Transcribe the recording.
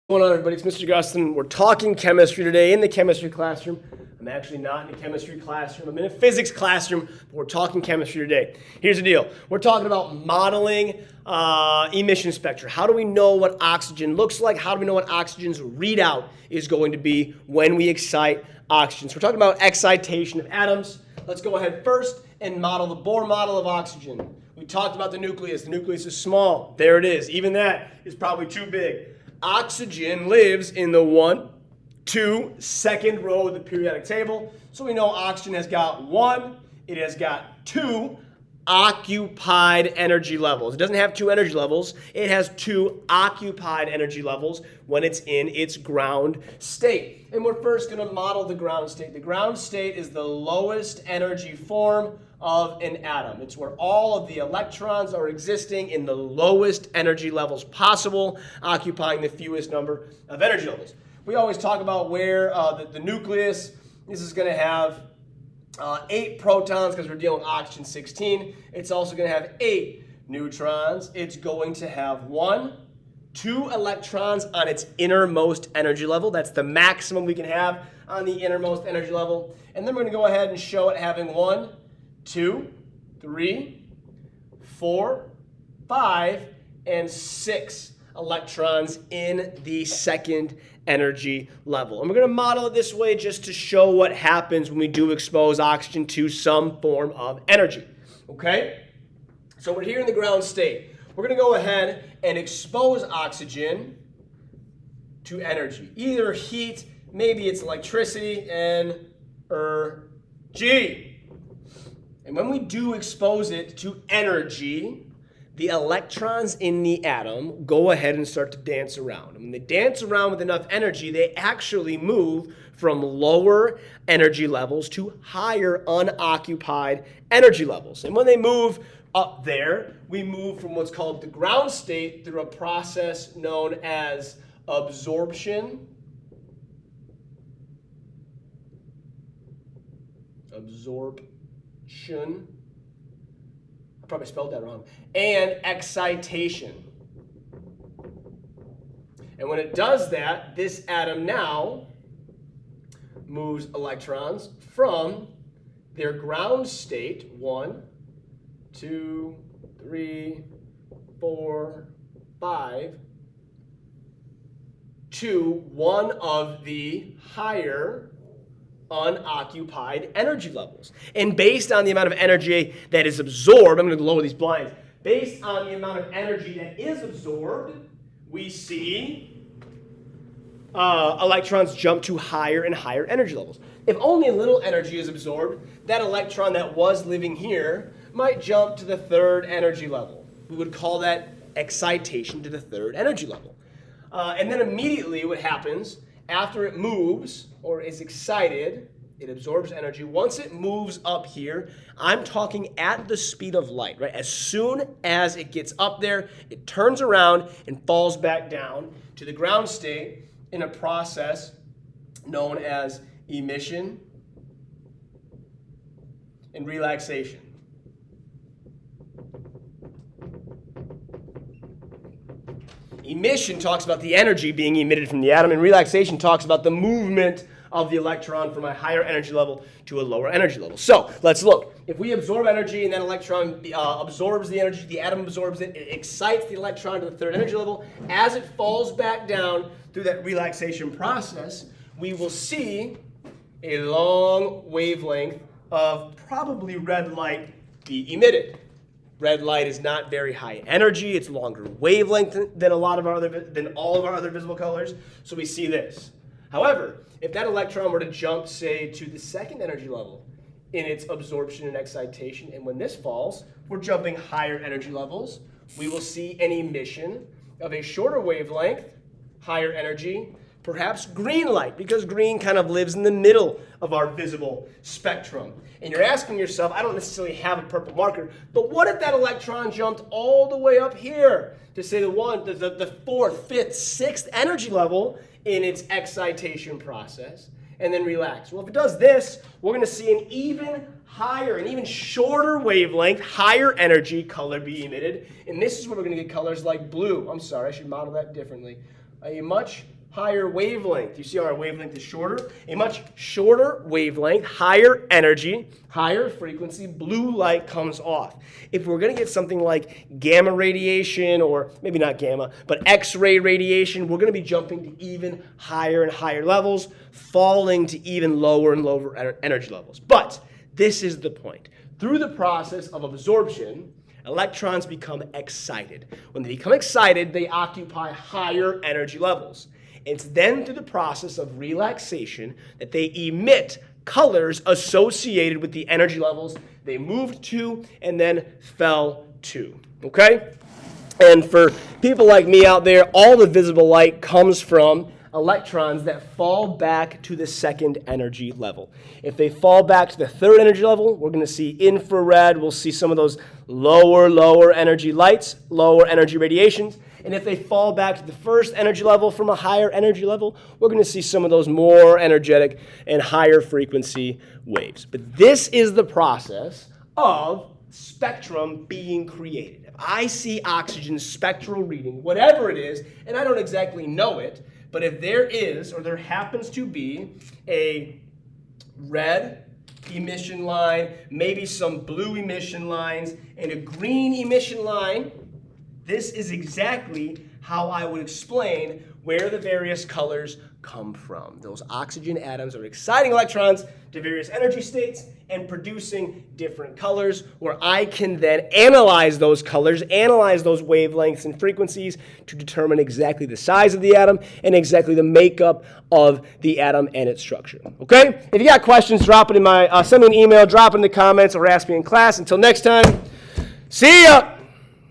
What's going on, everybody? It's Mr. Gustin. We're talking chemistry today in the chemistry classroom. I'm actually not in a chemistry classroom. I'm in a physics classroom, but we're talking chemistry today. Here's the deal. We're talking about modeling emission spectra. How do we know what oxygen looks like? How do we know what oxygen's readout is going to be when we excite oxygen? So we're talking about excitation of atoms. Let's go ahead first and model the Bohr model of oxygen. We talked about the nucleus. The nucleus is small. There it is. Even that is probably too big. Oxygen lives in the 1, 2, second row of the periodic table. So we know oxygen has got 1, it has got 2 occupied energy levels. It doesn't have 2 energy levels. It has 2 occupied energy levels when it's in its ground state. And we're first going to model the ground state. The ground state is the lowest energy form of an atom. It's where all of the electrons are existing in the lowest energy levels possible, occupying the fewest number of energy levels. We always talk about where the nucleus, this is going to have 8 protons because we're dealing with oxygen 16. It's also going to have 8 neutrons. It's going to have 1, 2 electrons on its innermost energy level. That's the maximum we can have on the innermost energy level. And then we're going to go ahead and show it having 1, 2, 3, 4, 5, and 6 electrons in the second energy level. And we're going to model it this way just to show what happens when we do expose oxygen to some form of energy. Okay? So we're here in the ground state. We're going to go ahead and expose oxygen to energy. Either heat, maybe it's electricity, energy. And when we do expose it to energy, the electrons in the atom go ahead and start to dance around. And when they dance around with enough energy, they actually move from lower energy levels to higher unoccupied energy levels. And when they move up there, we move from what's called the ground state through a process known as absorption. I probably spelled that wrong. And excitation. And when it does that, this atom now moves electrons from their ground state, 1, 2, 3, 4, 5, to one of the higher unoccupied energy levels. And based on the amount of energy that is absorbed, I'm going to lower these blinds. Based on the amount of energy that is absorbed, we see electrons jump to higher and higher energy levels. If only a little energy is absorbed, that electron that was living here might jump to the 3rd energy level. We would call that excitation to the 3rd energy level. And then immediately what happens after it moves or is excited, it absorbs energy. Once it moves up here, I'm talking at the speed of light, right? As soon as it gets up there, it turns around and falls back down to the ground state in a process known as emission and relaxation. Emission talks about the energy being emitted from the atom, and relaxation talks about the movement of the electron from a higher energy level to a lower energy level. So let's look. If we absorb energy and that electron absorbs the energy, the atom absorbs it, it excites the electron to the 3rd energy level. As it falls back down through that relaxation process, we will see a long wavelength of probably red light be emitted. Red light is not very high energy. It's longer wavelength than all of our other visible colors. So we see this. However, if that electron were to jump, say, to the 2nd energy level in its absorption and excitation, and when this falls, we're jumping higher energy levels, we will see an emission of a shorter wavelength, higher energy, perhaps green light, because green kind of lives in the middle of our visible spectrum. And you're asking yourself, I don't necessarily have a purple marker, but what if that electron jumped all the way up here to say the 4th, 5th, 6th energy level in its excitation process and then relax? Well, if it does this, we're going to see an even higher, an even shorter wavelength, higher energy color be emitted. And this is where we're going to get colors like blue. I'm sorry, I should model that differently. A much higher wavelength. You see how our wavelength is shorter? A much shorter wavelength, higher energy, higher frequency, blue light comes off. If we're going to get something like gamma radiation, or maybe not gamma, but X-ray radiation, we're going to be jumping to even higher and higher levels, falling to even lower and lower energy levels. But this is the point. Through the process of absorption, electrons become excited. When they become excited, they occupy higher energy levels. It's then through the process of relaxation that they emit colors associated with the energy levels they moved to and then fell to. Okay? And for people like me out there, all the visible light comes from electrons that fall back to the second energy level. If they fall back to the third energy level, we're going to see infrared. We'll see some of those lower energy lights, lower energy radiations. And if they fall back to the first energy level from a higher energy level, we're going to see some of those more energetic and higher frequency waves. But this is the process of spectrum being created. If I see oxygen spectral reading, whatever it is, and I don't exactly know it, but if there is, or there happens to be, a red emission line, maybe some blue emission lines, and a green emission line, this is exactly how I would explain where the various colors come from. Those oxygen atoms are exciting electrons to various energy states and producing different colors, where I can then analyze those colors, analyze those wavelengths and frequencies to determine exactly the size of the atom and exactly the makeup of the atom and its structure. Okay? If you got questions, drop it in my, send me an email, drop it in the comments, or ask me in class. Until next time, see ya!